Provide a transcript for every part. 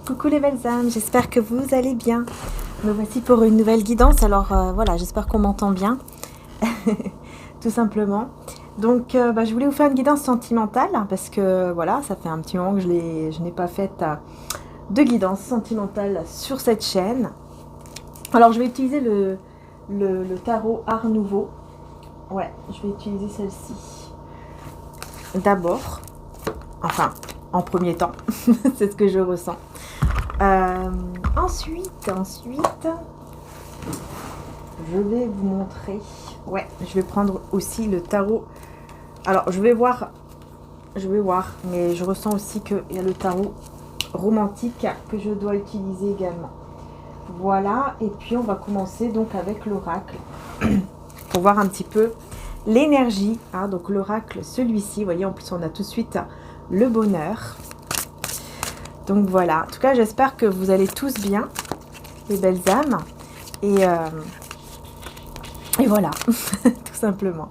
Coucou les belles âmes, j'espère que vous allez bien. Me voici pour une nouvelle guidance. Alors voilà, j'espère qu'on m'entend bien, tout simplement. Donc je voulais vous faire une guidance sentimentale parce que voilà, ça fait un petit moment que je n'ai pas fait de guidance sentimentale sur cette chaîne. Alors je vais utiliser le tarot Art Nouveau. Ouais, je vais utiliser celle-ci d'abord. Enfin, en premier temps, c'est ce que je ressens. Ensuite, je vais vous montrer. Ouais, je vais prendre aussi le tarot. Alors, je vais voir, mais je ressens aussi qu'il y a le tarot romantique que je dois utiliser également. Voilà, et puis on va commencer donc avec l'oracle pour voir un petit peu l'énergie. Hein, donc l'oracle, celui-ci, vous voyez, en plus on a tout de suite le bonheur. Donc voilà, en tout cas j'espère que vous allez tous bien, les belles âmes. Et voilà, tout simplement.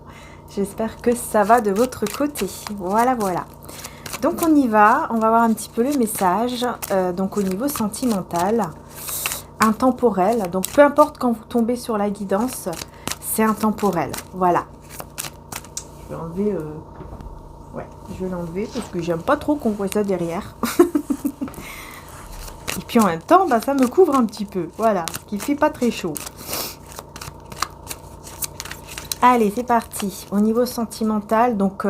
J'espère que ça va de votre côté. Voilà, voilà. Donc on y va, on va voir un petit peu le message. Donc au niveau sentimental, intemporel. Donc peu importe quand vous tombez sur la guidance, c'est intemporel. Voilà. Je vais enlever... Ouais, je vais l'enlever parce que j'aime pas trop qu'on voit ça derrière. Et puis en même temps, ça me couvre un petit peu. Voilà, ce qui fait pas très chaud. Allez, c'est parti. Au niveau sentimental, donc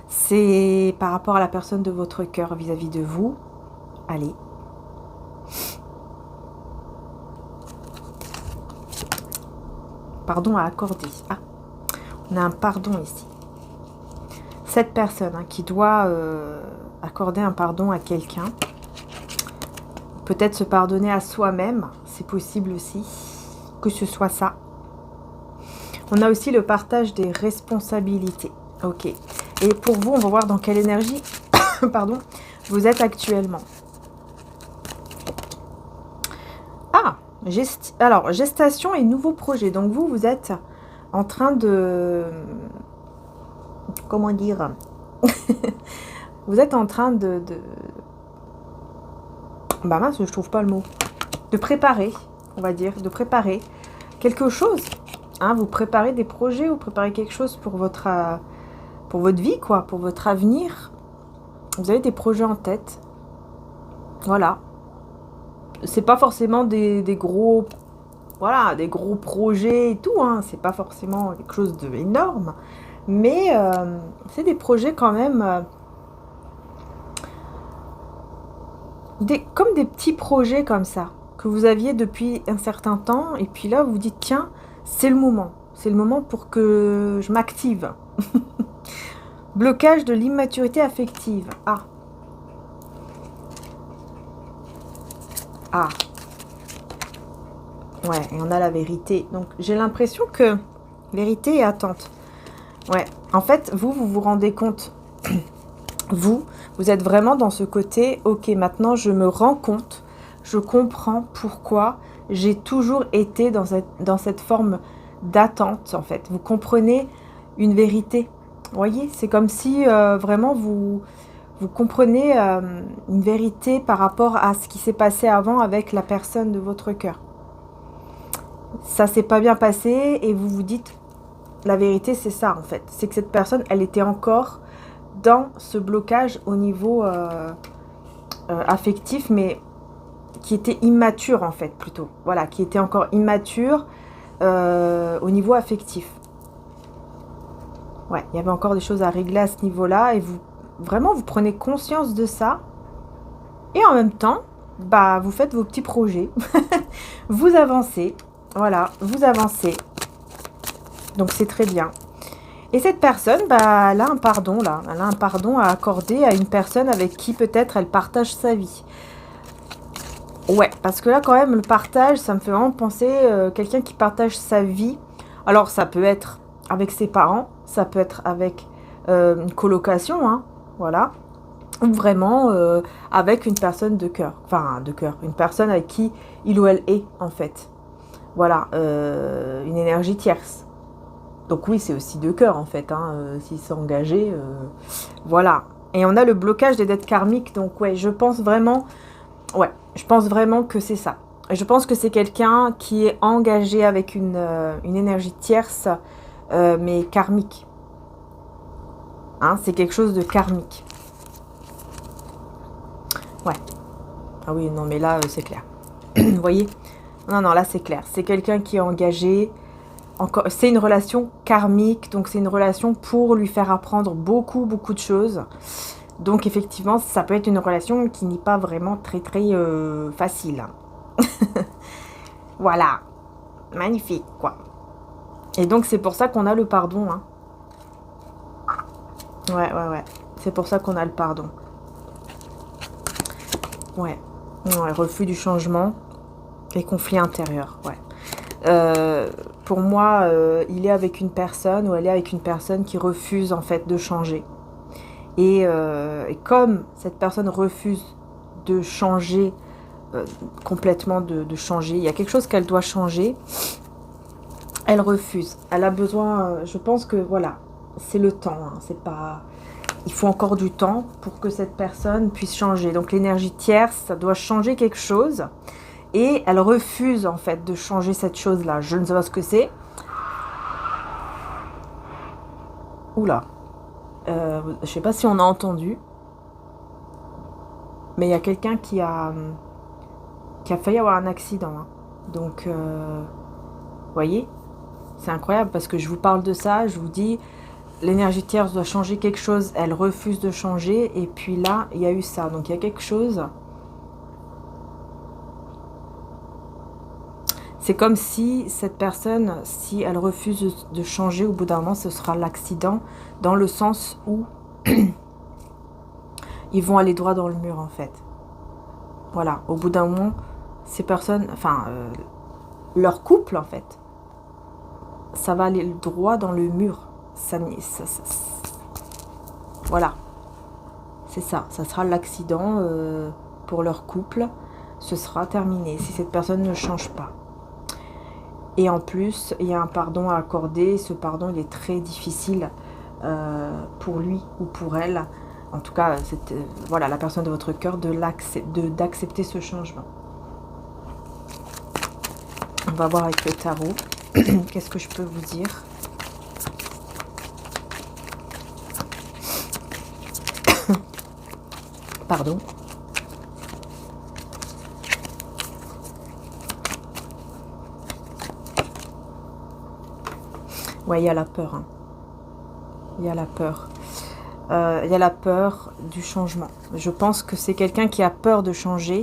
c'est par rapport à la personne de votre cœur vis-à-vis de vous. Allez. Pardon à accorder. Ah, on a un pardon ici. Cette personne qui doit accorder un pardon à quelqu'un. Peut-être se pardonner à soi-même, c'est possible aussi que ce soit ça. On a aussi le partage des responsabilités. Ok. Et pour vous, on va voir dans quelle énergie pardon, vous êtes actuellement. Ah, alors, gestation et nouveau projet. Donc vous êtes en train de... Comment dire vous êtes en train de... mince, je trouve pas le mot. De préparer, on va dire, de préparer quelque chose. Hein, vous préparez des projets, vous préparez quelque chose pour votre vie, quoi, pour votre avenir. Vous avez des projets en tête. Voilà. C'est pas forcément des gros... Voilà, des gros projets et tout, hein. C'est pas forcément quelque chose d'énorme. Mais c'est des projets quand même... comme des petits projets comme ça, que vous aviez depuis un certain temps. Et puis là, vous vous dites, tiens, c'est le moment. C'est le moment pour que je m'active. Blocage de l'immaturité affective. Ah. Ah. Ouais, et on a la vérité. Donc, j'ai l'impression que vérité et attente. Ouais, en fait, vous vous rendez compte... Vous êtes vraiment dans ce côté, ok, maintenant je me rends compte, je comprends pourquoi j'ai toujours été dans cette forme d'attente, en fait. Vous comprenez une vérité. Vous voyez, c'est comme si vraiment vous comprenez une vérité par rapport à ce qui s'est passé avant avec la personne de votre cœur. Ça s'est pas bien passé et vous vous dites, la vérité c'est ça, en fait. C'est que cette personne, elle était encore... dans ce blocage au niveau affectif, mais qui était immature en fait plutôt. Voilà, qui était encore immature au niveau affectif. Ouais, il y avait encore des choses à régler à ce niveau-là et vous prenez conscience de ça et en même temps, vous faites vos petits projets, vous avancez, voilà, vous avancez. Donc c'est très bien. Et cette personne, elle a un pardon là. Elle a un pardon à accorder à une personne avec qui peut-être elle partage sa vie. Ouais, parce que là quand même le partage, ça me fait vraiment penser quelqu'un qui partage sa vie. Alors ça peut être avec ses parents, ça peut être avec une colocation, hein, voilà. Ou vraiment avec une personne de cœur. Enfin, de cœur. Une personne avec qui il ou elle est en fait. Voilà, une énergie tierce. Donc oui, c'est aussi de cœur en fait, hein, s'ils sont engagés, voilà. Et on a le blocage des dettes karmiques, donc ouais, je pense vraiment, ouais, Je pense vraiment que c'est ça. Je pense que c'est quelqu'un qui est engagé avec une énergie tierce, mais karmique. Hein, c'est quelque chose de karmique. Ouais. Ah oui, non, mais là, c'est clair. Vous voyez? Non, non, là, c'est clair. C'est quelqu'un qui est engagé. C'est une relation karmique, donc c'est une relation pour lui faire apprendre beaucoup, beaucoup de choses. Donc, effectivement, ça peut être une relation qui n'est pas vraiment très, très facile. Voilà. Magnifique, quoi. Et donc, c'est pour ça qu'on a le pardon. Hein. Ouais, ouais, ouais. C'est pour ça qu'on a le pardon. Ouais. Ouais, refus du changement et conflit intérieur. Ouais. Pour moi, il est avec une personne ou elle est avec une personne qui refuse en fait de changer. Et comme cette personne refuse de changer, complètement de changer, il y a quelque chose qu'elle doit changer, elle refuse. Elle a besoin, je pense que voilà, c'est le temps, hein, c'est pas... Il faut encore du temps pour que cette personne puisse changer. Donc l'énergie tierce, ça doit changer quelque chose. Et elle refuse en fait de changer cette chose-là. Je ne sais pas ce que c'est. Oula. Je sais pas si on a entendu. Mais il y a quelqu'un qui a failli avoir un accident. Hein. Donc, vous voyez, c'est incroyable parce que je vous parle de ça. Je vous dis, l'énergie tierce doit changer quelque chose. Elle refuse de changer. Et puis là, il y a eu ça. Donc, il y a quelque chose... C'est comme si cette personne, si elle refuse de changer, au bout d'un moment, ce sera l'accident, dans le sens où ils vont aller droit dans le mur, en fait. Voilà, au bout d'un moment, ces personnes, enfin, leur couple, en fait, ça va aller droit dans le mur. Voilà, c'est ça. Ça sera l'accident pour leur couple. Ce sera terminé, si cette personne ne change pas. Et en plus, il y a un pardon à accorder. Ce pardon, il est très difficile pour lui ou pour elle. En tout cas, c'est voilà, la personne de votre cœur d'accepter ce changement. On va voir avec le tarot. Qu'est-ce que je peux vous dire? Pardon. Ouais, il y a la peur. Hein. Il y a la peur. Il y a la peur du changement. Je pense que c'est quelqu'un qui a peur de changer.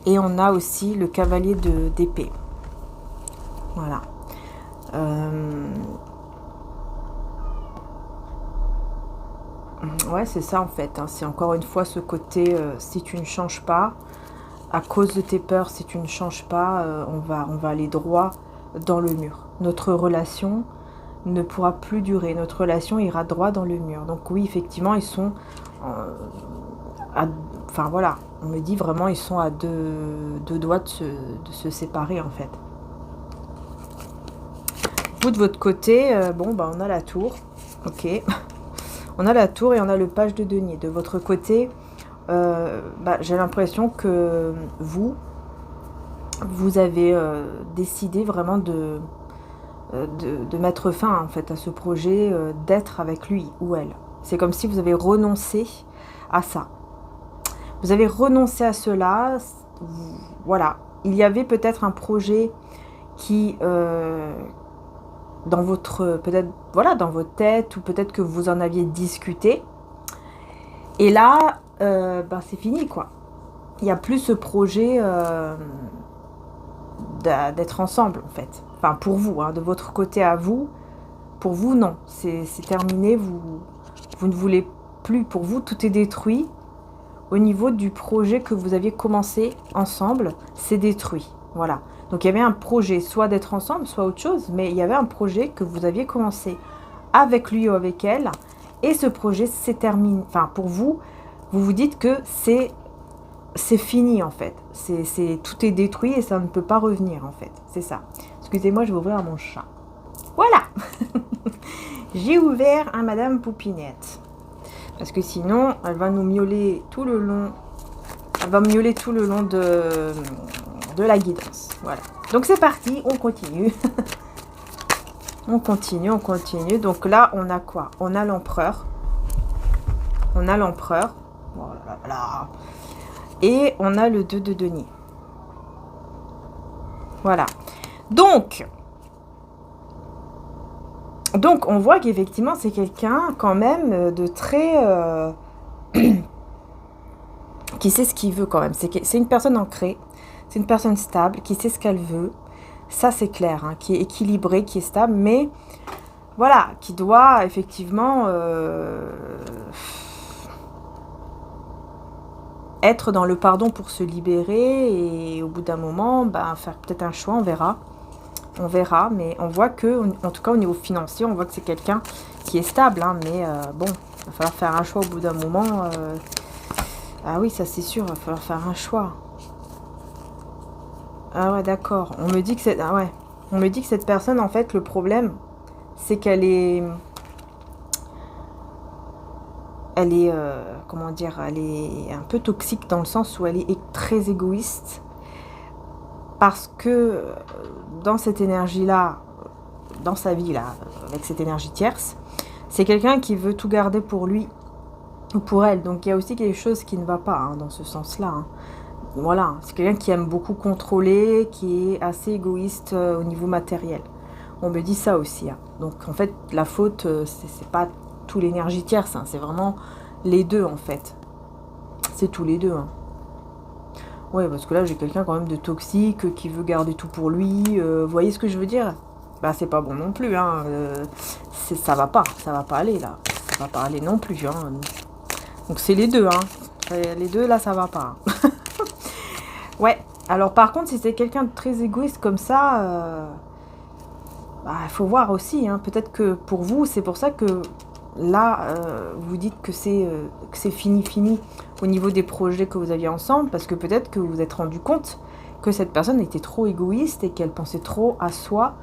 Et on a aussi le cavalier d'épée. Voilà. Ouais, c'est ça en fait. Hein. C'est encore une fois ce côté, si tu ne changes pas, à cause de tes peurs, si tu ne changes pas, on va aller droit dans le mur. Notre relation ne pourra plus durer. Notre relation ira droit dans le mur. Donc oui, effectivement, ils sont... enfin voilà, on me dit vraiment, ils sont à deux doigts de se séparer en fait. Vous, de votre côté, bon, bah, on a la tour. Ok. On a la tour et on a le page de denier. De votre côté, bah, j'ai l'impression que vous avez décidé vraiment de mettre fin en fait à ce projet, d'être avec lui ou elle. C'est comme si vous avez renoncé à ça. Vous avez renoncé à cela. Voilà. Il y avait peut-être un projet qui, dans votre, peut-être, voilà, dans votre tête, ou peut-être que vous en aviez discuté. Et là, ben, c'est fini, quoi. Il n'y a plus ce projet d'être ensemble, en fait. Enfin, pour vous, hein, de votre côté à vous. Pour vous, non. C'est terminé. Vous ne voulez plus. Pour vous, tout est détruit. Au niveau du projet que vous aviez commencé ensemble, c'est détruit. Voilà. Donc, il y avait un projet, soit d'être ensemble, soit autre chose. Mais il y avait un projet que vous aviez commencé avec lui ou avec elle. Et ce projet s'est terminé. Enfin, pour vous, vous vous dites que c'est fini, en fait. Tout est détruit et ça ne peut pas revenir, en fait. C'est ça. Excusez-moi, je vais ouvrir à mon chat. Voilà. J'ai ouvert à Madame Poupinette. Parce que sinon, elle va nous miauler tout le long Elle va miauler tout le long de la guidance. Voilà. Donc c'est parti, on continue. On continue, on continue. Donc là, on a quoi? On a l'empereur. On a l'empereur. Voilà. Et on a le 2 de denier. Voilà. Donc on voit qu'effectivement, c'est quelqu'un quand même de très... qui sait ce qu'il veut quand même. C'est une personne ancrée. C'est une personne stable, qui sait ce qu'elle veut. Ça, c'est clair, hein, qui est équilibré, qui est stable, mais voilà, qui doit effectivement être dans le pardon pour se libérer et au bout d'un moment, ben, faire peut-être un choix, on verra. On verra, mais on voit que, en tout cas au niveau financier, on voit que c'est quelqu'un qui est stable, hein, mais bon, il va falloir faire un choix au bout d'un moment. Ah oui, ça c'est sûr, il va falloir faire un choix. Ah ouais, d'accord. On me dit que c'est... Ah ouais. On me dit que cette personne, en fait, le problème, c'est qu'elle est... Elle est... comment dire? Elle est un peu toxique dans le sens où elle est très égoïste. Parce que dans cette énergie-là, dans sa vie, là, avec cette énergie tierce, c'est quelqu'un qui veut tout garder pour lui ou pour elle. Donc, il y a aussi quelque chose qui ne va pas, hein, dans ce sens-là, hein. Voilà, c'est quelqu'un qui aime beaucoup contrôler, qui est assez égoïste au niveau matériel. On me dit ça aussi, hein. Donc en fait, la faute, c'est pas tout l'énergie tierce, hein, c'est vraiment les deux en fait. C'est tous les deux, hein. Ouais, parce que là, j'ai quelqu'un quand même de toxique, qui veut garder tout pour lui. Vous voyez ce que je veux dire? Bah, c'est pas bon non plus, hein. Ça va pas aller là. Ça va pas aller non plus, hein. Donc c'est les deux, hein. Les deux, là, ça va pas. Ouais, alors par contre, si c'est quelqu'un de très égoïste comme ça, bah, faut voir aussi, hein. Peut-être que pour vous, c'est pour ça que là, vous dites que c'est fini au niveau des projets que vous aviez ensemble, parce que peut-être que vous vous êtes rendu compte que cette personne était trop égoïste et qu'elle pensait trop à soi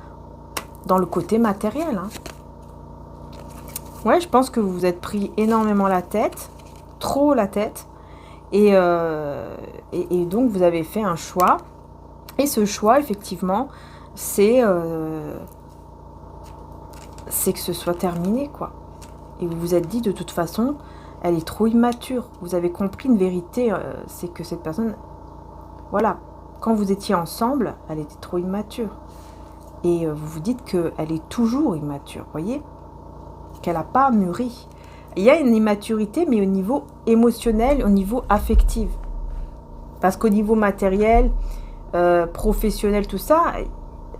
dans le côté matériel, hein. Ouais, je pense que vous vous êtes pris énormément la tête, trop la tête. Et donc, vous avez fait un choix. Et ce choix, effectivement, c'est que ce soit terminé, quoi. Et vous vous êtes dit, de toute façon, elle est trop immature. Vous avez compris une vérité, c'est que cette personne, voilà, quand vous étiez ensemble, elle était trop immature. Et vous vous dites qu'elle est toujours immature, voyez, qu'elle n'a pas mûri. Il y a une immaturité, mais au niveau émotionnel, au niveau affectif. Parce qu'au niveau matériel, professionnel, tout ça,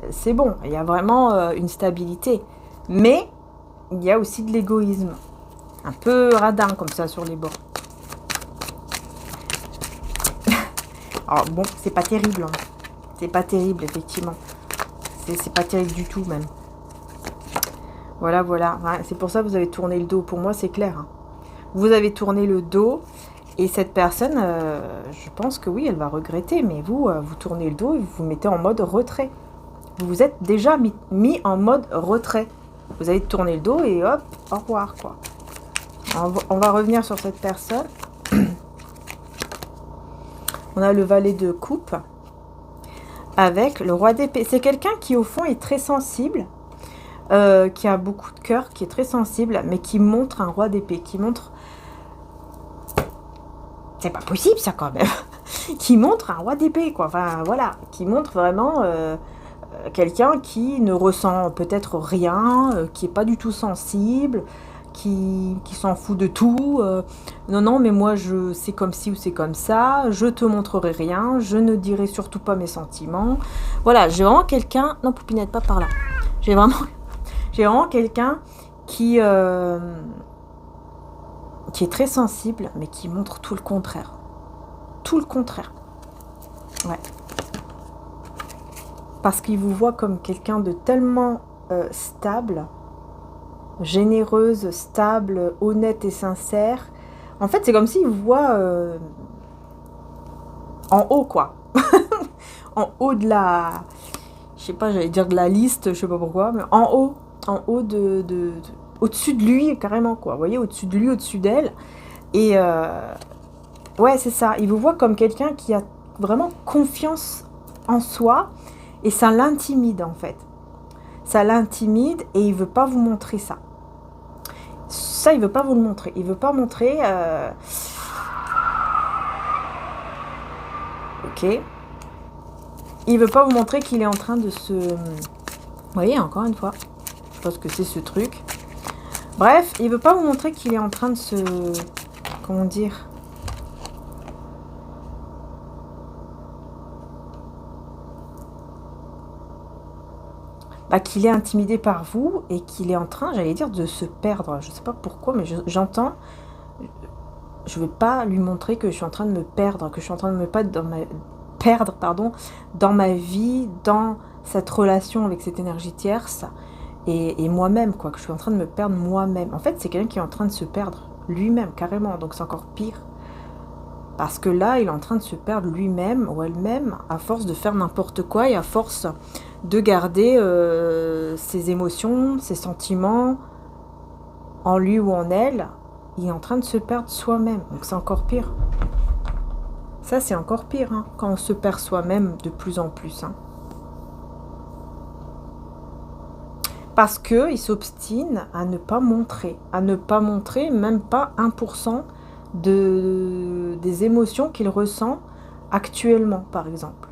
c'est bon. Il y a vraiment une stabilité. Mais il y a aussi de l'égoïsme. Un peu radin comme ça sur les bords. Alors bon, c'est pas terrible, hein. C'est pas terrible, effectivement. C'est pas terrible du tout, même. Voilà, voilà. Ouais, c'est pour ça que vous avez tourné le dos. Pour moi, c'est clair, hein. Vous avez tourné le dos et cette personne, je pense que oui, elle va regretter. Mais vous, vous tournez le dos et vous vous mettez en mode retrait. Vous vous êtes déjà mis en mode retrait. Vous avez tourné le dos et hop, au revoir, quoi. On va revenir sur cette personne. On a le valet de coupe avec le roi d'épée. C'est quelqu'un qui, au fond, est très sensible. Qui a beaucoup de cœur, qui est très sensible, mais qui montre un roi d'épée, qui montre... C'est pas possible ça quand même. Qui montre un roi d'épée, quoi. Enfin voilà, qui montre vraiment quelqu'un qui ne ressent peut-être rien, qui est pas du tout sensible, qui s'en fout de tout. Non, non, mais moi c'est comme ci ou c'est comme ça, je te montrerai rien, je ne dirai surtout pas mes sentiments. Voilà, j'ai vraiment quelqu'un... Non, Poupinette, pas par là. J'ai vraiment quelqu'un qui est très sensible, mais qui montre tout le contraire. Tout le contraire. Ouais. Parce qu'il vous voit comme quelqu'un de tellement stable, généreuse, stable, honnête et sincère. En fait, c'est comme s'il vous voit en haut, quoi. En haut de la... Je sais pas, j'allais dire de la liste, je sais pas pourquoi, mais en haut au-dessus de lui, carrément, quoi. Vous voyez, au-dessus de lui, au-dessus d'elle. Et Ouais, c'est ça. Il vous voit comme quelqu'un qui a vraiment confiance en soi et ça l'intimide en fait. Ça l'intimide et il veut pas vous montrer ça. Ça, il veut pas vous le montrer. Il veut pas montrer... Ok. Il veut pas vous montrer qu'il est en train de se... Vous voyez, encore une fois. Je pense que c'est ce truc. Bref, il veut pas vous montrer qu'il est en train de se... Comment dire? Bah, qu'il est intimidé par vous et qu'il est en train, j'allais dire, de se perdre. Je sais pas pourquoi, mais j'entends... Je veux pas lui montrer que je suis en train de me perdre, que je suis en train de me perdre, pardon, dans ma vie, dans cette relation avec cette énergie tierce et moi-même, quoi, que je suis en train de me perdre moi-même. En fait, c'est quelqu'un qui est en train de se perdre lui-même, carrément, donc c'est encore pire. Parce que là, il est en train de se perdre lui-même ou elle-même à force de faire n'importe quoi et à force de garder ses émotions, ses sentiments en lui ou en elle. Il est en train de se perdre soi-même, donc c'est encore pire. Ça, c'est encore pire, hein, quand on se perd soi-même de plus en plus. Hein. Parce qu'il s'obstine à ne pas montrer même pas 1% des émotions qu'il ressent actuellement, par exemple.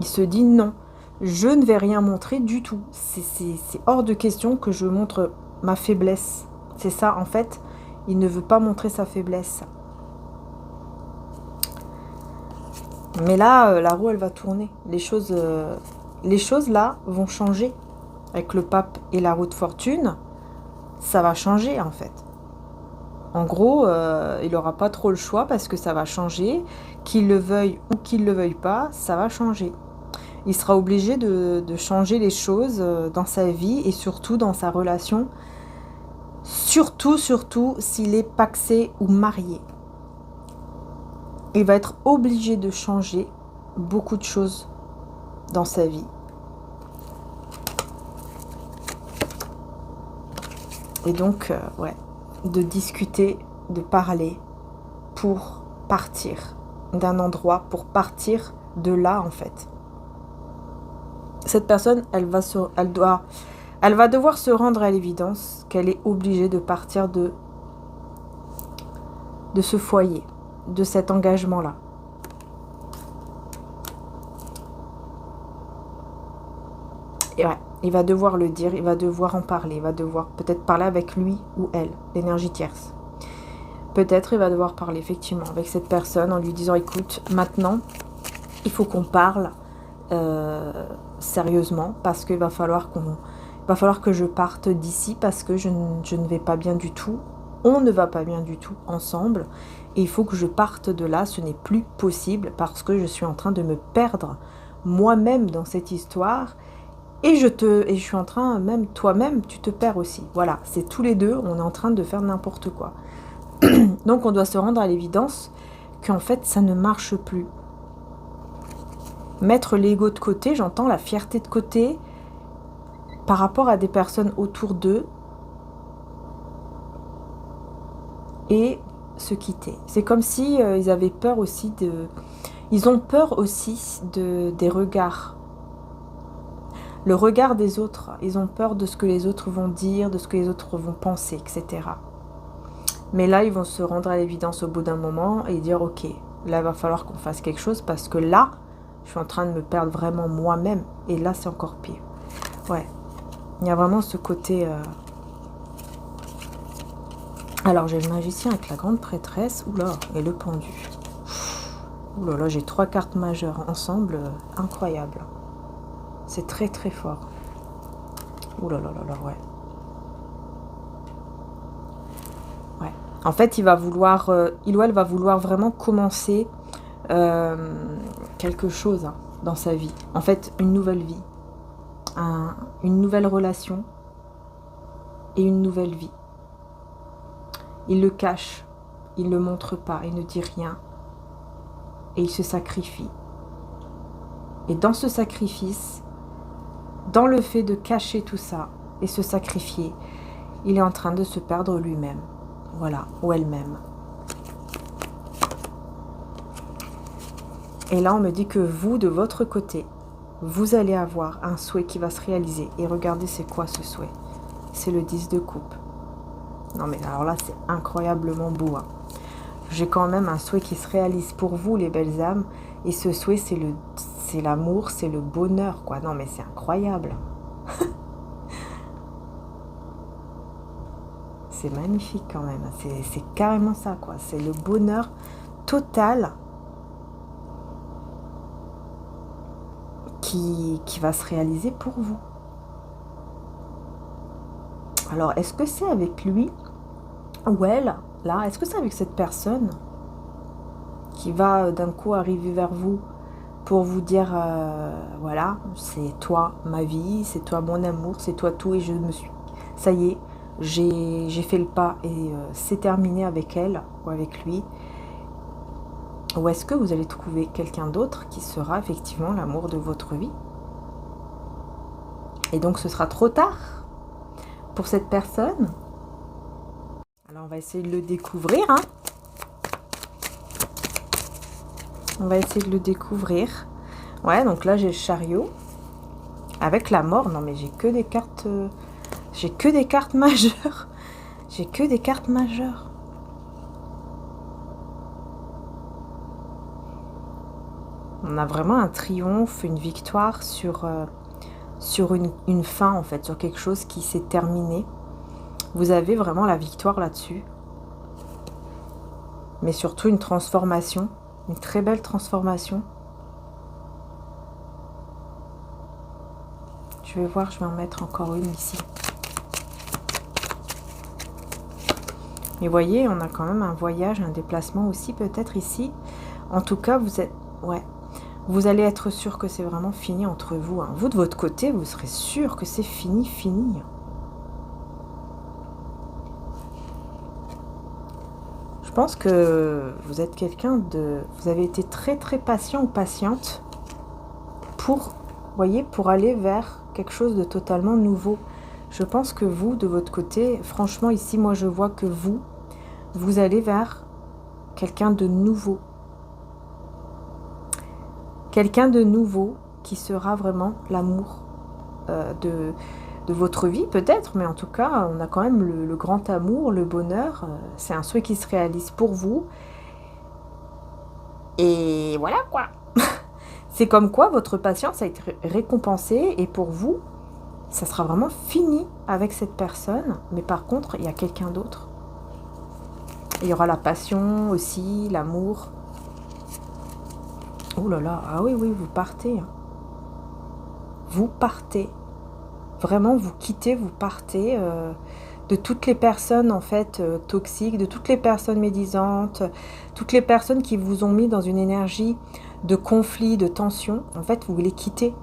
Il se dit non, je ne vais rien montrer du tout. C'est hors de question que je montre ma faiblesse. C'est ça, en fait, il ne veut pas montrer sa faiblesse. Mais là, la roue, elle va tourner. Les choses là vont changer. Avec le pape et la roue de fortune, ça va changer, en fait. En gros, il n'aura pas trop le choix parce que ça va changer. Qu'il le veuille ou qu'il ne le veuille pas, ça va changer. Il sera obligé de changer les choses dans sa vie et surtout dans sa relation. Surtout s'il est pacsé ou marié. Il va être obligé de changer beaucoup de choses dans sa vie. Et donc, ouais, de discuter, de parler pour partir d'un endroit, pour partir de là, en fait. Cette personne, elle va devoir se rendre à l'évidence qu'elle est obligée de partir de ce foyer, de cet engagement-là. Et ouais, il va devoir le dire, il va devoir en parler, il va devoir peut-être parler avec lui ou elle, l'énergie tierce. Peut-être il va devoir parler effectivement avec cette personne en lui disant écoute, maintenant, il faut qu'on parle sérieusement parce qu'il va falloir que je parte d'ici parce que je ne vais pas bien du tout. On ne va pas bien du tout ensemble et il faut que je parte de là, ce n'est plus possible parce que je suis en train de me perdre moi-même dans cette histoire et je suis en train, même toi-même, tu te perds aussi. Voilà, c'est tous les deux, on est en train de faire n'importe quoi. Donc on doit se rendre à l'évidence qu'en fait ça ne marche plus. Mettre l'ego de côté, j'entends la fierté de côté par rapport à des personnes autour d'eux et se quitter. C'est comme si ils avaient peur aussi ils ont peur aussi des regards. Le regard des autres. Ils ont peur de ce que les autres vont dire, de ce que les autres vont penser, etc. Mais là, ils vont se rendre à l'évidence au bout d'un moment et dire ok, là, il va falloir qu'on fasse quelque chose parce que là, je suis en train de me perdre vraiment moi-même. Et là, c'est encore pire. Ouais. Il y a vraiment ce côté... Alors, j'ai le magicien avec la grande prêtresse. Oula, et le pendu. Oula, là, j'ai 3 cartes majeures ensemble. Incroyable. C'est très, très fort. Oula, là, là, là, ouais. Ouais. En fait, il ou elle va vouloir vraiment commencer quelque chose hein, dans sa vie. En fait, une nouvelle vie. Une nouvelle relation et une nouvelle vie. Il le cache, il ne le montre pas, il ne dit rien et il se sacrifie. Et dans ce sacrifice, dans le fait de cacher tout ça et se sacrifier, il est en train de se perdre lui-même, voilà, ou elle-même. Et là, on me dit que vous, de votre côté, vous allez avoir un souhait qui va se réaliser. Et regardez, c'est quoi ce souhait? C'est le 10 de coupe. Non mais alors là, c'est incroyablement beau. Hein. J'ai quand même un souhait qui se réalise pour vous, les belles âmes. Et ce souhait, c'est l'amour, c'est le bonheur, quoi. Non mais c'est incroyable. C'est magnifique quand même. C'est carrément ça, quoi. C'est le bonheur total qui va se réaliser pour vous. Alors, est-ce que c'est avec lui ou elle, là? Est-ce que c'est avec cette personne qui va d'un coup arriver vers vous pour vous dire, voilà, c'est toi ma vie, c'est toi mon amour, c'est toi tout et ça y est, j'ai fait le pas et c'est terminé avec elle ou avec lui? Ou est-ce que vous allez trouver quelqu'un d'autre qui sera effectivement l'amour de votre vie? Et donc ce sera trop tard pour cette personne? Alors on va essayer de le découvrir. Hein. On va essayer de le découvrir. Ouais, donc là j'ai le chariot. Avec la mort. Non mais j'ai que des cartes... j'ai que des cartes majeures. J'ai que des cartes majeures. On a vraiment un triomphe, une victoire sur une fin, en fait, sur quelque chose qui s'est terminé. Vous avez vraiment la victoire là-dessus. Mais surtout une transformation, une très belle transformation. Je vais voir, je vais en mettre encore une ici. Et vous voyez, on a quand même un voyage, un déplacement aussi peut-être ici. En tout cas, vous êtes... Ouais. Vous allez être sûr que c'est vraiment fini entre vous. Hein. Vous, de votre côté, vous serez sûr que c'est fini, fini. Je pense que vous êtes quelqu'un de... Vous avez été très, très patient ou patiente pour, voyez, pour aller vers quelque chose de totalement nouveau. Je pense que vous, de votre côté, franchement, ici, moi, je vois que vous allez vers quelqu'un de nouveau. Quelqu'un de nouveau qui sera vraiment l'amour de votre vie peut-être, mais en tout cas, on a quand même le grand amour, le bonheur. C'est un souhait qui se réalise pour vous. Et voilà quoi. C'est comme quoi votre patience a été récompensée et pour vous, ça sera vraiment fini avec cette personne. Mais par contre, il y a quelqu'un d'autre. Il y aura la passion aussi, l'amour. Oh là là, ah oui, oui, vous partez. Vous partez. Vraiment, vous quittez, vous partez de toutes les personnes, en fait, toxiques, de toutes les personnes médisantes, toutes les personnes qui vous ont mis dans une énergie de conflit, de tension. En fait, vous les quittez.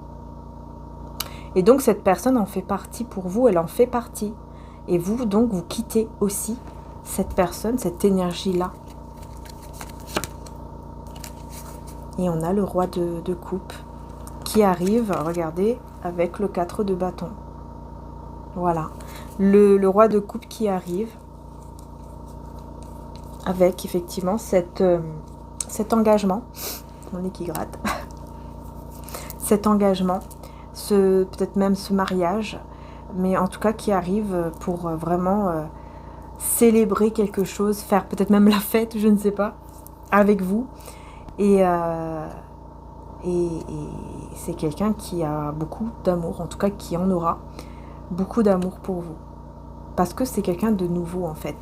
Et donc, cette personne en fait partie pour vous, elle en fait partie. Et vous, donc, vous quittez aussi cette personne, cette énergie-là. Et on a le roi de coupe qui arrive, regardez, avec le 4 de bâton. Voilà. Le roi de coupe qui arrive avec effectivement cet engagement. Mon nez qui gratte. Cet engagement, peut-être même ce mariage, mais en tout cas qui arrive pour vraiment célébrer quelque chose, faire peut-être même la fête, je ne sais pas, avec vous. Et c'est quelqu'un qui a beaucoup d'amour, en tout cas qui en aura beaucoup d'amour pour vous. Parce que c'est quelqu'un de nouveau en fait.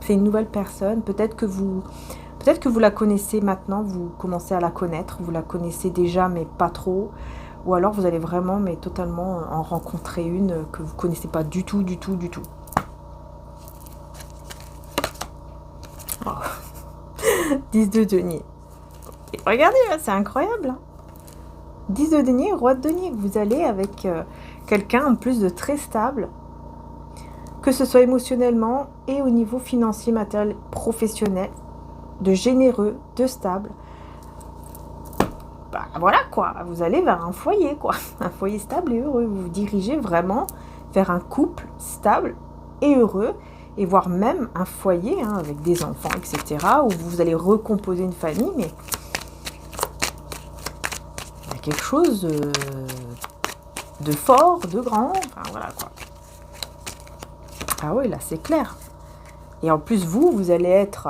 C'est une nouvelle personne, peut-être que vous la connaissez maintenant, vous commencez à la connaître, vous la connaissez déjà mais pas trop. Ou alors vous allez vraiment mais totalement en rencontrer une que vous ne connaissez pas du tout, du tout, du tout. Oh. 10 de denier. Regardez, c'est incroyable. 10 de denier, roi de denier. Vous allez avec quelqu'un en plus de très stable, que ce soit émotionnellement et au niveau financier, matériel, professionnel, de généreux, de stable. Bah voilà quoi, vous allez vers un foyer quoi. Un foyer stable et heureux. Vous vous dirigez vraiment vers un couple stable et heureux. Et voire même un foyer hein, avec des enfants, etc. Où vous allez recomposer une famille, mais quelque chose de fort, de grand, enfin voilà quoi. Ah oui, là c'est clair. Et en plus vous allez être...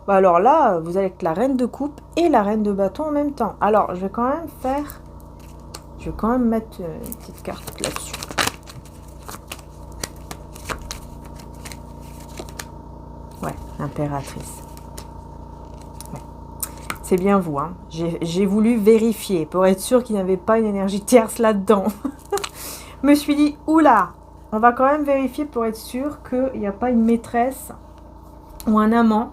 bah alors là, vous allez être la reine de coupe et la reine de bâton en même temps. Alors, je vais quand même faire... Je vais quand même mettre une petite carte là-dessus. Ouais, l'impératrice. Ouais. C'est bien vous, hein. J'ai voulu vérifier pour être sûr qu'il n'y avait pas une énergie tierce là-dedans. Je me suis dit, oula, on va quand même vérifier pour être sûr qu'il n'y a pas une maîtresse ou un amant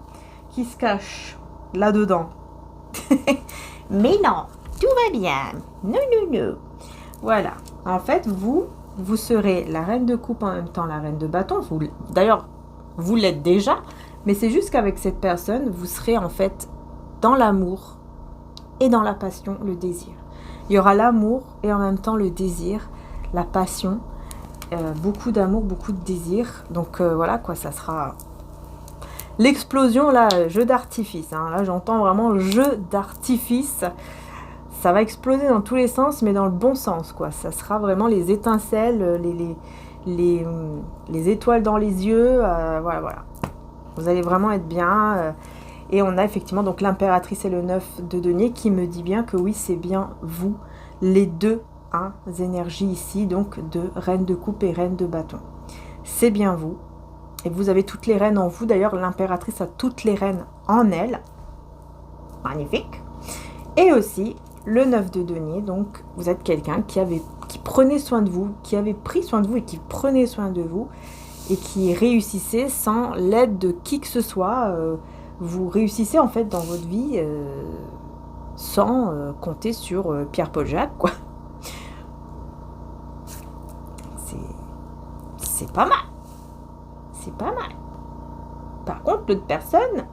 qui se cache là-dedans. Mais non, tout va bien. Non, non, non. Voilà. En fait, vous serez la reine de coupe en même temps la reine de bâton. D'ailleurs, vous l'êtes déjà. Mais c'est juste qu'avec cette personne, vous serez en fait dans l'amour et dans la passion, le désir. Il y aura l'amour et en même temps le désir, la passion. Beaucoup d'amour, beaucoup de désir. Donc voilà quoi, ça sera... L'explosion, là, jeu d'artifice. Hein. Là, j'entends vraiment jeu d'artifice. Ça va exploser dans tous les sens, mais dans le bon sens, quoi. Ça sera vraiment les étincelles, les étoiles dans les yeux. Voilà, voilà. Vous allez vraiment être bien. Et on a effectivement donc l'impératrice et le 9 de denier qui me dit bien que oui, c'est bien vous, les deux énergies ici, donc de reine de coupe et reine de bâton. C'est bien vous. Et vous avez toutes les reines en vous. D'ailleurs, l'impératrice a toutes les reines en elle. Magnifique. Et aussi, le 9 de denier. Donc, vous êtes quelqu'un qui prenait soin de vous, qui avait pris soin de vous et qui prenait soin de vous. Et qui réussissait sans l'aide de qui que ce soit. Vous réussissez en fait dans votre vie sans compter sur Pierre-Paul Jacques, quoi. C'est pas mal. C'est pas mal. Par contre, l'autre personne,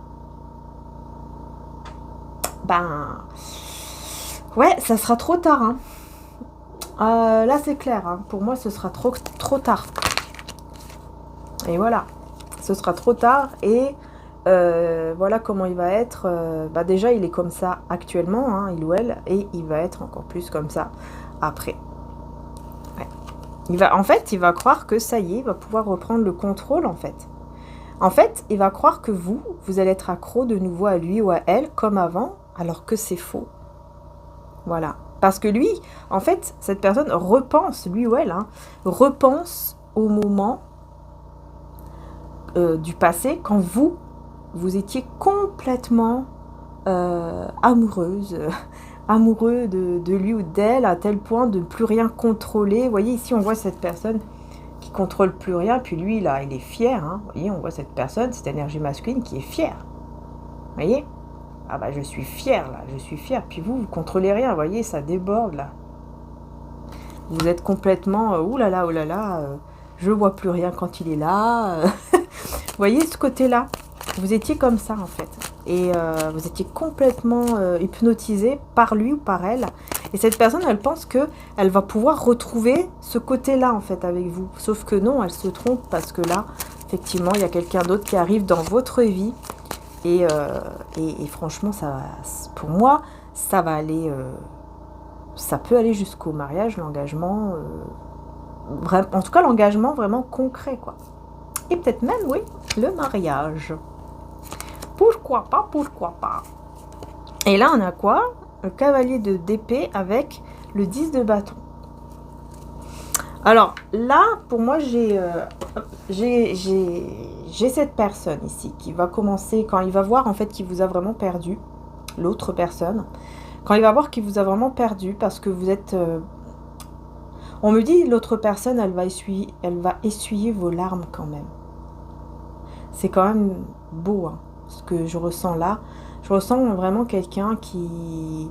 ben, ouais, ça sera trop tard. Hein. Là, c'est clair. Hein. Pour moi, ce sera trop tard. Et voilà, ce sera trop tard. Et voilà comment il va être. Bah déjà, il est comme ça actuellement, hein, il ou elle, et il va être encore plus comme ça après. En fait, il va croire que ça y est, il va pouvoir reprendre le contrôle, en fait. En fait, il va croire que vous allez être accro de nouveau à lui ou à elle, comme avant, alors que c'est faux. Voilà. Parce que lui, en fait, cette personne repense, lui ou elle, repense au moment du passé, quand vous étiez complètement amoureuse, amoureux de lui ou d'elle, à tel point de ne plus rien contrôler. Vous voyez, ici, on voit cette personne qui contrôle plus rien, puis lui, là, il est fier. Hein. Vous voyez, on voit cette personne, cette énergie masculine qui est fière. Vous voyez? Ah bah, je suis fière, là, je suis fière. Puis vous contrôlez rien, vous voyez, ça déborde, là. Vous êtes complètement, oulala, je vois plus rien quand il est là. Vous voyez, ce côté-là, vous étiez comme ça, en fait. Et vous étiez complètement hypnotisé par lui ou par elle. Et cette personne, elle pense qu'elle va pouvoir retrouver ce côté-là, en fait, avec vous. Sauf que non, elle se trompe parce que là, effectivement, il y a quelqu'un d'autre qui arrive dans votre vie. Et franchement, ça va, pour moi, ça va aller... ça peut aller jusqu'au mariage, l'engagement... en tout cas, l'engagement vraiment concret, quoi. Et peut-être même, oui, le mariage. Pourquoi pas, pourquoi pas. Et là, on a quoi? Le cavalier d'épée avec le 10 de bâton. Alors, là, pour moi, j'ai cette personne ici qui va commencer, quand il va voir, en fait, qu'il vous a vraiment perdu, l'autre personne, quand il va voir qu'il vous a vraiment perdu, parce que vous êtes... on me dit, l'autre personne, elle va essuyer vos larmes quand même. C'est quand même beau, hein. Ce que je ressens là, je ressens vraiment quelqu'un qui...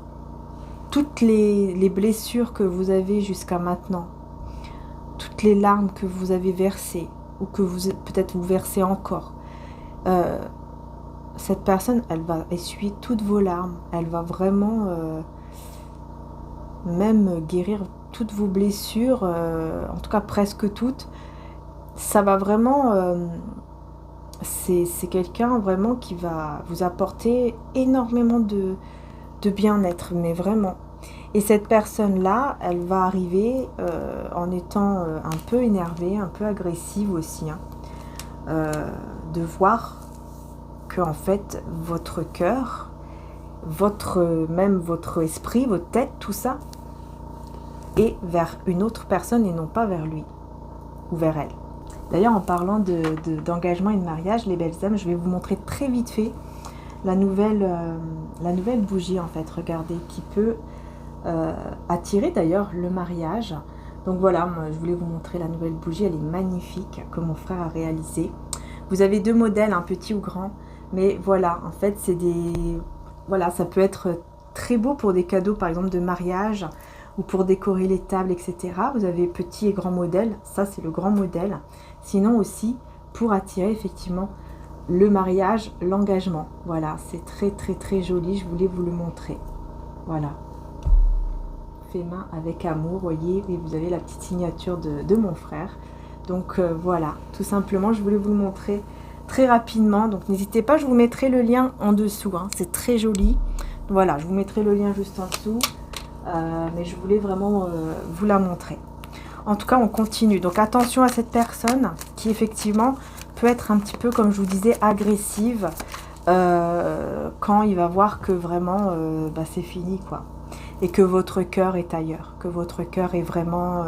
Toutes les blessures que vous avez jusqu'à maintenant, toutes les larmes que vous avez versées, ou que peut-être vous versez encore, cette personne, elle va essuyer toutes vos larmes, elle va vraiment même guérir toutes vos blessures, en tout cas presque toutes. Ça va vraiment... c'est quelqu'un vraiment qui va vous apporter énormément de bien-être, mais vraiment, Et cette personne-là, elle va arriver en étant un peu énervée, un peu agressive aussi, hein, de voir que en fait, votre cœur, même votre esprit, votre tête, tout ça, est vers une autre personne et non pas vers lui ou vers elle. D'ailleurs, en parlant d'engagement et de mariage, les belles âmes, je vais vous montrer très vite fait la nouvelle bougie, en fait, regardez, qui peut attirer d'ailleurs le mariage. Donc voilà, moi, je voulais vous montrer la nouvelle bougie, elle est magnifique, que mon frère a réalisé. Vous avez deux modèles, un petit ou grand, mais voilà, en fait, c'est des... Voilà, ça peut être très beau pour des cadeaux, par exemple, de mariage, ou pour décorer les tables, etc. Vous avez petit et grand modèle, ça c'est le grand modèle. Sinon aussi, pour attirer effectivement le mariage, l'engagement. Voilà, c'est très très très joli, je voulais vous le montrer. Voilà. Fait main avec amour, voyez, et vous avez la petite signature de mon frère. Donc voilà, tout simplement, je voulais vous le montrer très rapidement. Donc n'hésitez pas, je vous mettrai le lien en dessous, hein, c'est très joli. Voilà, je vous mettrai le lien juste en dessous. Mais je voulais vraiment vous la montrer. En tout cas, on continue. Donc attention à cette personne qui effectivement peut être un petit peu, comme je vous disais, agressive quand il va voir que vraiment c'est fini, quoi. Et que votre cœur est ailleurs. Que votre cœur est vraiment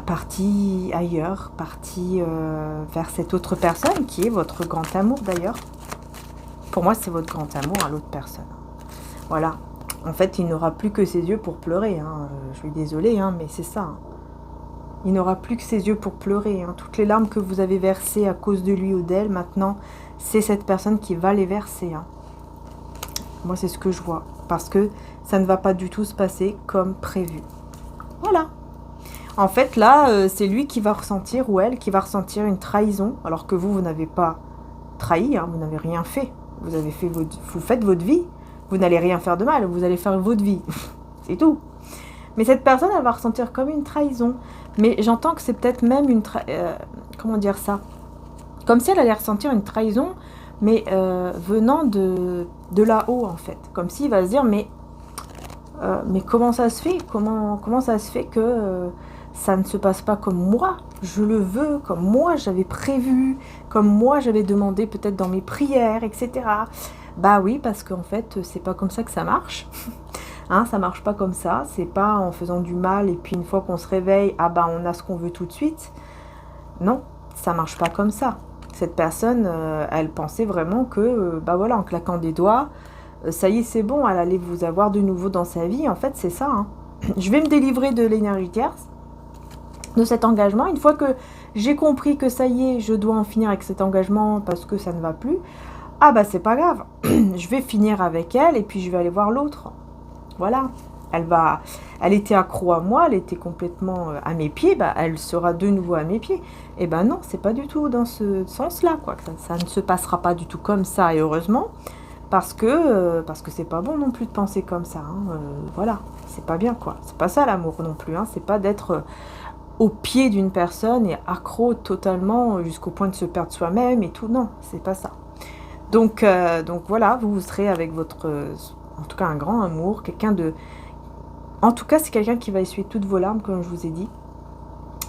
parti ailleurs, parti vers cette autre personne qui est votre grand amour d'ailleurs. Pour moi, c'est votre grand amour à l'autre personne. Voilà. En fait, il n'aura plus que ses yeux pour pleurer. Hein. Je suis désolée, hein, mais c'est ça. Hein. Il n'aura plus que ses yeux pour pleurer. Hein. Toutes les larmes que vous avez versées à cause de lui ou d'elle, maintenant, c'est cette personne qui va les verser. Hein. Moi, c'est ce que je vois. Parce que ça ne va pas du tout se passer comme prévu. Voilà. En fait, là, c'est lui qui va ressentir, ou elle, qui va ressentir une trahison, alors que vous n'avez pas trahi, hein, vous n'avez rien fait. Vous faites votre vie. Vous n'allez rien faire de mal, vous allez faire votre vie. C'est tout. Mais cette personne, elle va ressentir comme une trahison. Mais j'entends que c'est peut-être même une comment dire ça? Comme si elle allait ressentir une trahison, mais venant de là-haut, en fait. Comme s'il va se dire, mais comment ça se fait? Comment ça se fait que ça ne se passe pas comme moi je le veux, comme moi j'avais prévu, comme moi j'avais demandé peut-être dans mes prières, etc. Bah oui, parce qu'en fait, c'est pas comme ça que ça marche. Hein, ça marche pas comme ça. C'est pas en faisant du mal et puis une fois qu'on se réveille, ah bah on a ce qu'on veut tout de suite. Non, ça marche pas comme ça. Cette personne, elle pensait vraiment que, voilà, en claquant des doigts, ça y est, c'est bon, elle allait vous avoir de nouveau dans sa vie. En fait, c'est ça. Hein. Je vais me délivrer de l'énergie tierce, de cet engagement. Une fois que j'ai compris que ça y est, je dois en finir avec cet engagement parce que ça ne va plus, ah bah c'est pas grave, je vais finir avec elle et puis je vais aller voir l'autre. Voilà, elle était accro à moi, elle était complètement à mes pieds, bah elle sera de nouveau à mes pieds. Et ben non, c'est pas du tout dans ce sens-là, quoi. Ça ne se passera pas du tout comme ça, et heureusement, parce que c'est pas bon non plus de penser comme ça. Hein. Voilà, c'est pas bien, quoi. C'est pas ça l'amour non plus, hein. C'est pas d'être au pied d'une personne et accro totalement jusqu'au point de se perdre soi-même et tout. Non, c'est pas ça. Donc voilà, vous serez avec votre, en tout cas un grand amour, quelqu'un de... En tout cas, c'est quelqu'un qui va essuyer toutes vos larmes, comme je vous ai dit.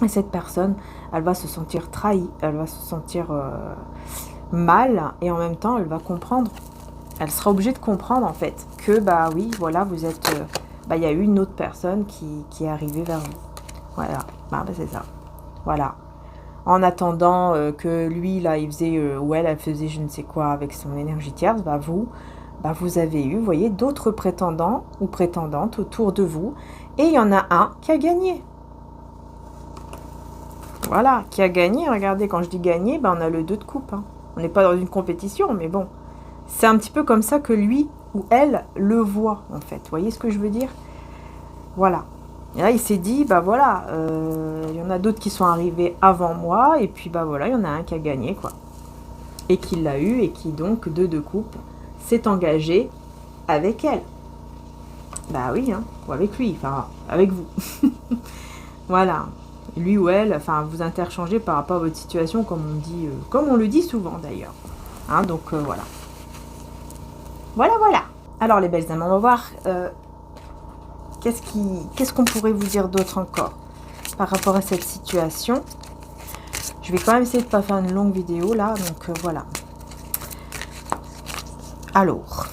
Et cette personne, elle va se sentir trahie, elle va se sentir mal, et en même temps, elle va comprendre. Elle sera obligée de comprendre, en fait, que, bah oui, voilà, vous êtes... il y a eu une autre personne qui est arrivée vers vous. Voilà, c'est ça. Voilà. En attendant que lui, là, il faisait, ou elle faisait je ne sais quoi avec son énergie tierce, vous avez eu, vous voyez, d'autres prétendants ou prétendantes autour de vous. Et il y en a un qui a gagné. Voilà, qui a gagné. Regardez, quand je dis gagner, on a le 2 de coupe. Hein. On n'est pas dans une compétition, mais bon. C'est un petit peu comme ça que lui ou elle le voit, en fait. Vous voyez ce que je veux dire? Voilà. Et là, il s'est dit, voilà, il y en a d'autres qui sont arrivés avant moi, et puis voilà, il y en a un qui a gagné, quoi. Et qui l'a eu, et qui donc, de coupe, s'est engagé avec elle. Bah oui, hein, ou avec lui, enfin, avec vous. Voilà, lui ou elle, enfin, vous interchangez par rapport à votre situation, comme on dit, comme on le dit souvent d'ailleurs. Hein, donc voilà. Voilà. Alors les belles âmes, on va voir qu'est-ce qu'on pourrait vous dire d'autre encore par rapport à cette situation. Je vais quand même essayer de ne pas faire une longue vidéo là, donc voilà. Alors,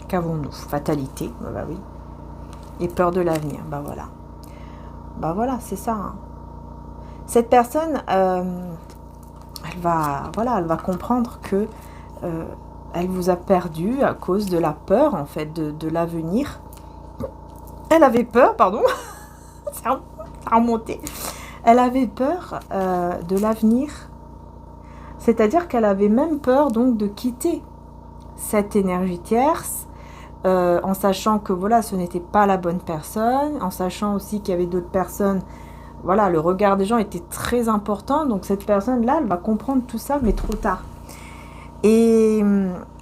qu'avons-nous? Fatalité, bah oui. Et peur de l'avenir, bah voilà. Bah voilà, c'est ça. Hein. Cette personne, elle va comprendre que elle vous a perdu à cause de la peur, en fait, de l'avenir. Elle avait peur, pardon, ça a remonté. Elle avait peur de l'avenir. C'est-à-dire qu'elle avait même peur, donc, de quitter cette énergie tierce, en sachant que, voilà, ce n'était pas la bonne personne, en sachant aussi qu'il y avait d'autres personnes. Voilà, le regard des gens était très important. Donc, cette personne-là, elle va comprendre tout ça, mais trop tard. Et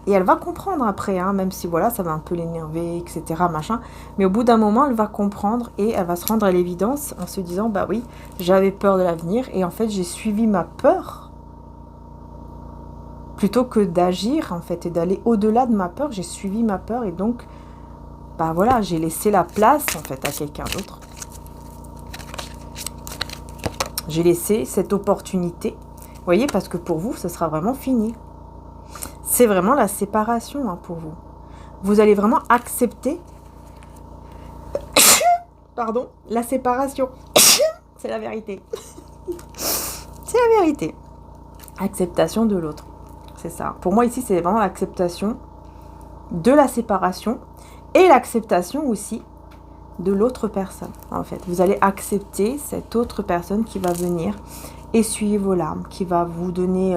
elle va comprendre après, hein, même si voilà, ça va un peu l'énerver, etc. Machin. Mais au bout d'un moment, elle va comprendre et elle va se rendre à l'évidence en se disant, bah oui, j'avais peur de l'avenir et en fait, j'ai suivi ma peur. Plutôt que d'agir, en fait, et d'aller au-delà de ma peur, j'ai suivi ma peur et donc, bah voilà, j'ai laissé la place, en fait, à quelqu'un d'autre. J'ai laissé cette opportunité, vous voyez, parce que pour vous, ce sera vraiment fini. C'est vraiment la séparation hein, pour vous. Vous allez vraiment accepter pardon, la séparation. C'est la vérité. C'est la vérité. Acceptation de l'autre. C'est ça. Pour moi, ici, c'est vraiment l'acceptation de la séparation et l'acceptation aussi de l'autre personne. En fait, vous allez accepter cette autre personne qui va venir essuyer vos larmes, qui va vous donner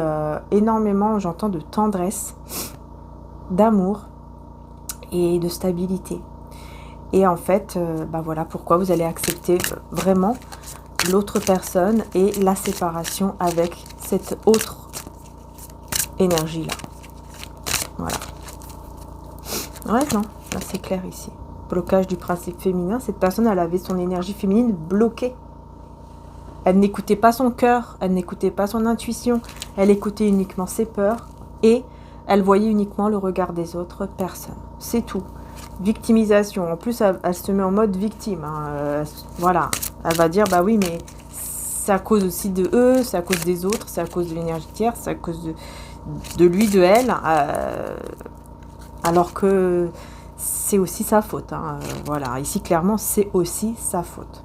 énormément, j'entends, de tendresse, d'amour et de stabilité. Et en fait, bah voilà pourquoi vous allez accepter vraiment l'autre personne et la séparation avec cette autre énergie-là. Voilà. Ouais, non, là c'est clair ici. Blocage du principe féminin. Cette personne, elle avait son énergie féminine bloquée. Elle n'écoutait pas son cœur, elle n'écoutait pas son intuition, elle écoutait uniquement ses peurs et elle voyait uniquement le regard des autres personnes. C'est tout. Victimisation. En plus, elle se met en mode victime. Hein. Voilà. Elle va dire, bah oui, mais c'est à cause aussi de eux, c'est à cause des autres, c'est à cause de l'énergie tierce, c'est à cause de lui, de elle. Alors que c'est aussi sa faute. Hein. Voilà. Ici, clairement, c'est aussi sa faute.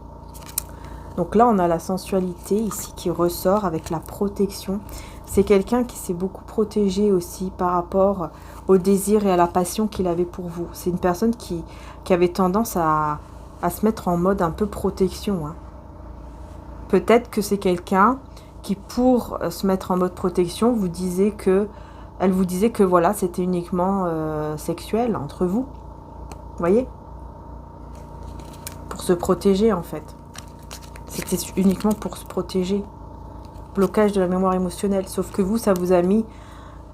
Donc là, on a la sensualité ici qui ressort avec la protection. C'est quelqu'un qui s'est beaucoup protégé aussi par rapport au désir et à la passion qu'il avait pour vous. C'est une personne qui avait tendance à se mettre en mode un peu protection. Hein. Peut-être que c'est quelqu'un qui, pour se mettre en mode protection, elle vous disait que voilà, c'était uniquement sexuel entre vous. Vous voyez? Pour se protéger en fait. C'était uniquement pour se protéger. Blocage de la mémoire émotionnelle. Sauf que vous, ça vous a mis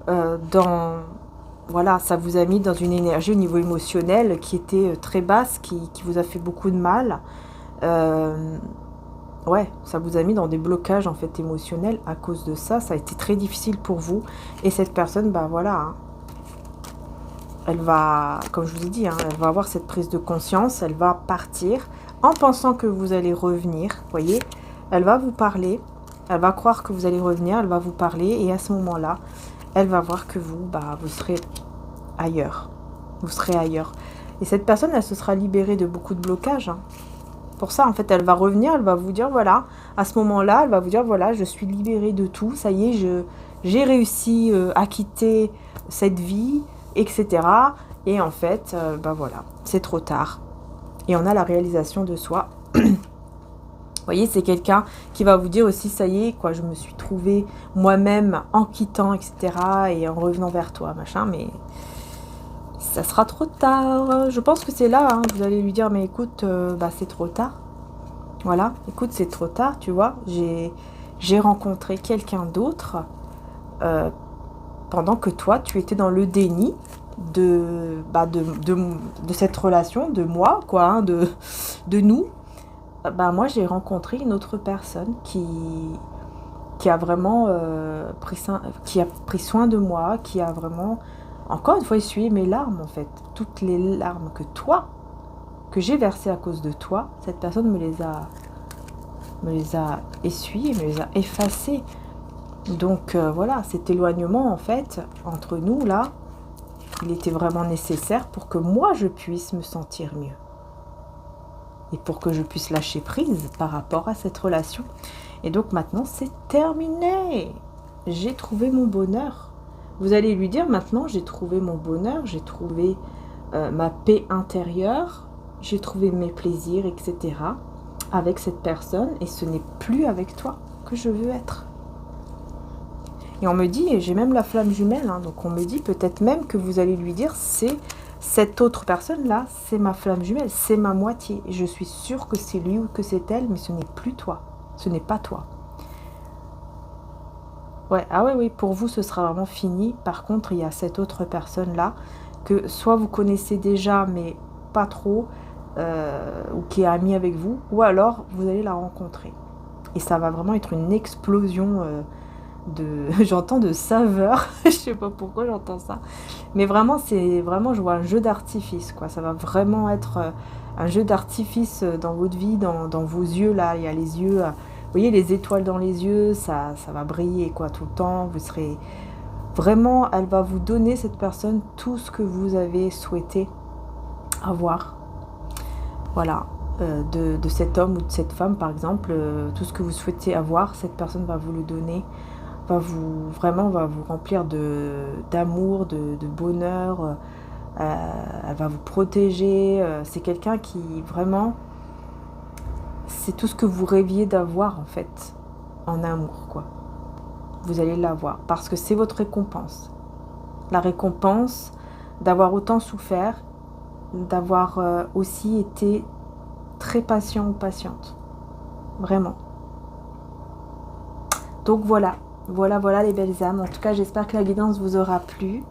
ça vous a mis dans une énergie au niveau émotionnel qui était très basse, qui vous a fait beaucoup de mal. Ouais, ça vous a mis dans des blocages en fait émotionnels. À cause de ça, ça a été très difficile pour vous. Et cette personne, bah voilà, hein, elle va, comme je vous ai dit, hein, elle va avoir cette prise de conscience, elle va partir en pensant que vous allez revenir, vous voyez, elle va vous parler, elle va croire que vous allez revenir, elle va vous parler et à ce moment-là, elle va voir que vous, bah, vous serez ailleurs, vous serez ailleurs. Et cette personne, elle se sera libérée de beaucoup de blocages. Hein. Pour ça, en fait, elle va revenir, elle va vous dire, voilà, à ce moment-là, elle va vous dire, voilà, je suis libérée de tout, ça y est, j'ai réussi à quitter cette vie, etc. Et en fait, bah voilà, c'est trop tard. Et on a la réalisation de soi. Vous voyez, c'est quelqu'un qui va vous dire aussi, ça y est, quoi, je me suis trouvée moi-même en quittant, etc. et en revenant vers toi, machin, mais ça sera trop tard. Je pense que c'est là, hein, vous allez lui dire, mais écoute, bah c'est trop tard. Voilà, écoute, c'est trop tard, tu vois, j'ai rencontré quelqu'un d'autre pendant que toi, tu étais dans le déni de cette relation, de moi, quoi, hein, de nous. Bah, moi, j'ai rencontré une autre personne qui a vraiment pris soin de moi, qui a vraiment encore une fois, essuyer mes larmes, en fait. Toutes les larmes que j'ai versées à cause de toi, cette personne me les a essuyées, me les a effacées. Donc voilà, cet éloignement, en fait, entre nous, là, il était vraiment nécessaire pour que moi, je puisse me sentir mieux. Et pour que je puisse lâcher prise par rapport à cette relation. Et donc maintenant, c'est terminé. J'ai trouvé mon bonheur. Vous allez lui dire maintenant, j'ai trouvé mon bonheur, j'ai trouvé ma paix intérieure, j'ai trouvé mes plaisirs, etc. avec cette personne. Et ce n'est plus avec toi que je veux être. Et on me dit, et j'ai même la flamme jumelle, hein, donc on me dit peut-être même que vous allez lui dire, c'est cette autre personne-là, c'est ma flamme jumelle, c'est ma moitié. Et je suis sûre que c'est lui ou que c'est elle, mais ce n'est plus toi. Ce n'est pas toi. Ouais, ah ouais, oui, pour vous, ce sera vraiment fini. Par contre, il y a cette autre personne-là que soit vous connaissez déjà, mais pas trop, ou qui est amie avec vous, ou alors vous allez la rencontrer. Et ça va vraiment être une explosion j'entends de saveur. Je sais pas pourquoi j'entends ça. Mais vraiment, je vois un jeu d'artifice, quoi. Ça va vraiment être un jeu d'artifice dans votre vie, dans vos yeux, là. Il y a les yeux, vous voyez, les étoiles dans les yeux, ça va briller, quoi, tout le temps. Vous serez vraiment, elle va vous donner, cette personne, tout ce que vous avez souhaité avoir. Voilà. De cet homme ou de cette femme, par exemple, tout ce que vous souhaitez avoir, cette personne va vous le donner, va vous remplir d'amour, de bonheur, elle va vous protéger. C'est quelqu'un qui vraiment, c'est tout ce que vous rêviez d'avoir en fait, en amour, quoi. Vous allez l'avoir parce que c'est votre récompense. La récompense d'avoir autant souffert, d'avoir aussi été très patient ou patiente. Vraiment. Donc voilà les belles âmes. En tout cas, j'espère que la guidance vous aura plu.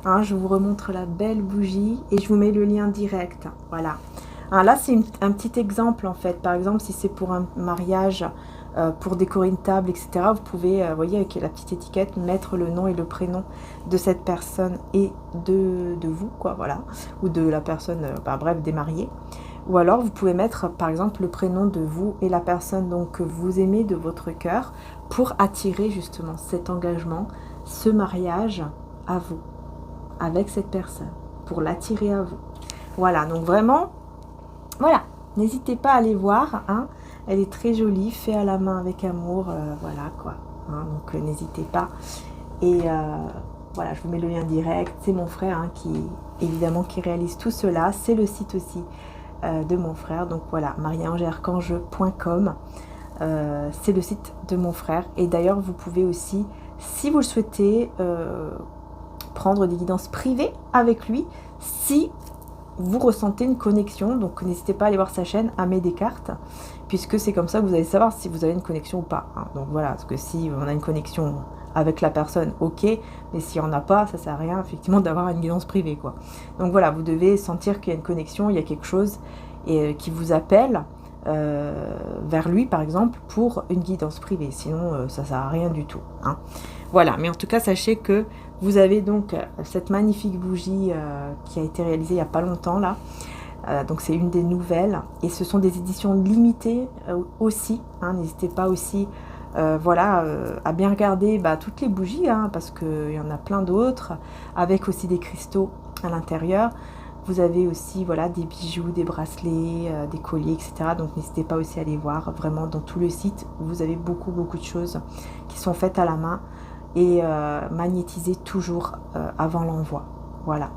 Hein, je vous remontre la belle bougie et je vous mets le lien direct. Voilà. Hein, là, c'est un petit exemple en fait. Par exemple, si c'est pour un mariage, pour décorer une table, etc., vous pouvez, voyez, avec la petite étiquette, mettre le nom et le prénom de cette personne et de vous, quoi, voilà. Ou de la personne, bref, des mariés. Ou alors, vous pouvez mettre, par exemple, le prénom de vous et la personne donc, que vous aimez de votre cœur pour attirer justement cet engagement, ce mariage à vous, avec cette personne, pour l'attirer à vous. Voilà, donc vraiment, voilà, n'hésitez pas à aller voir, hein. Elle est très jolie, fait à la main avec amour, voilà quoi. Hein, donc n'hésitez pas. Et voilà, je vous mets le lien direct. C'est mon frère hein, qui réalise tout cela. C'est le site aussi de mon frère. Donc voilà, mariaangearchange.com. C'est le site de mon frère. Et d'ailleurs, vous pouvez aussi, si vous le souhaitez, prendre des guidances privées avec lui. Si vous ressentez une connexion, donc n'hésitez pas à aller voir sa chaîne Amé Descartes, puisque c'est comme ça que vous allez savoir si vous avez une connexion ou pas. Hein. Donc voilà, parce que si on a une connexion avec la personne, ok, mais si on n'a pas, ça sert à rien effectivement d'avoir une guidance privée, quoi. Donc voilà, vous devez sentir qu'il y a une connexion, il y a quelque chose qui vous appelle vers lui, par exemple, pour une guidance privée. Sinon, ça sert à rien du tout. Hein. Voilà, mais en tout cas, sachez que vous avez donc cette magnifique bougie qui a été réalisée il n'y a pas longtemps, là. Donc c'est une des nouvelles. Et ce sont des éditions limitées aussi. Hein, n'hésitez pas aussi à bien regarder toutes les bougies, hein, parce qu'il y en a plein d'autres, avec aussi des cristaux à l'intérieur. Vous avez aussi des bijoux, des bracelets, des colliers, etc. Donc n'hésitez pas aussi à aller voir. Vraiment, dans tout le site, vous avez beaucoup de choses qui sont faites à la main et magnétisées toujours avant l'envoi. Voilà.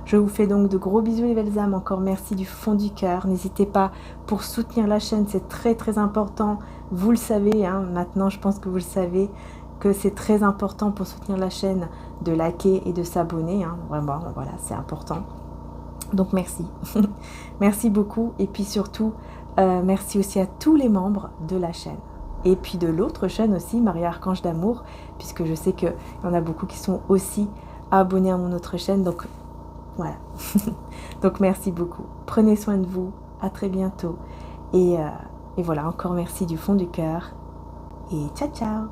Je vous fais donc de gros bisous les belles âmes. Encore merci du fond du cœur. N'hésitez pas pour soutenir la chaîne, c'est très important. Vous le savez, hein, maintenant je pense que vous le savez, que c'est très important pour soutenir la chaîne de liker et de s'abonner. Hein. Vraiment, voilà, c'est important. Donc merci. Merci beaucoup. Et puis surtout, merci aussi à tous les membres de la chaîne. Et puis de l'autre chaîne aussi, Maria Archange d'Amour, puisque je sais qu'il y en a beaucoup qui sont aussi abonnés à mon autre chaîne. Donc voilà. Donc merci beaucoup. Prenez soin de vous. À très bientôt. Et voilà, encore merci du fond du cœur. Et ciao ciao.